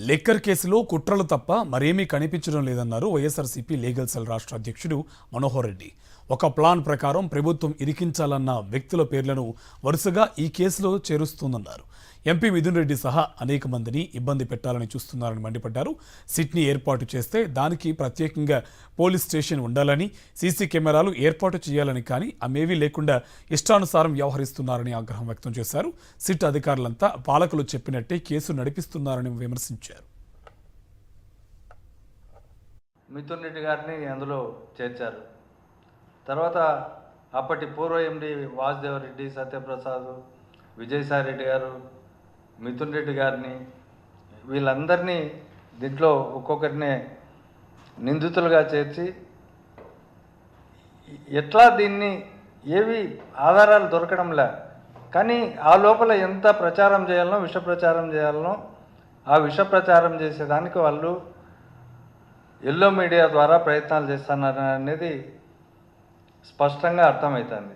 Liquor కేసులో కుట్రలు తప్ప మరేమీ కనిపించడం లేదన్నారు వైఎస్ఆర్సీపీ లీగల్ సెల్ రాష్ట్ర అధ్యక్షుడు మనోహర్ రెడ్డి. ఒక ప్లాన్ ప్రకారం ప్రభుత్వం ఇరికించాలన్న వ్యక్తుల పేర్లను వరుసగా ఈ కేసులో చేరుస్తోందన్నారు. ఎంపీ మిథున్ రెడ్డి సహా అనేక మందిని ఇబ్బంది పెట్టాలని చూస్తున్నారని మండిపడ్డారు. సిట్ని ఏర్పాటు చేస్తే దానికి ప్రత్యేకంగా పోలీస్ స్టేషన్ ఉండాలని, సీసీ కెమెరాలు ఏర్పాటు చేయాలని, కానీ అవేవీ లేకుండా ఇష్టానుసారం వ్యవహరిస్తున్నారని ఆగ్రహం వ్యక్తం చేశారు. సిట్ అధికారులంతా పాలకులు చెప్పినట్టే కేసు నడిపిస్తున్నారని విమర్శించారు. మిథున్ రెడ్డి గారిని అందులో చేర్చారు. తర్వాత అప్పటి పూర్వ ఎండి వాసుదేవరెడ్డి, సత్యప్రసాద్, విజయసాయి రెడ్డి గారు, మిథున్ రెడ్డి గారిని, వీళ్ళందరినీ దీంట్లో ఒక్కొక్కరినే నిందితులుగా చేర్చి ఎట్లా దీన్ని ఏవి ఆధారాలు దొరకడంలే, కానీ ఆ లోపల ఎంత ప్రచారం చేయాలనో, విష ప్రచారం చేయాలనో ఆ విష ప్రచారం చేసేదానికి వాళ్ళు ఎల్లో మీడియా ద్వారా ప్రయత్నాలు చేస్తున్నారు అనేది స్పష్టంగా అర్థమవుతుంది.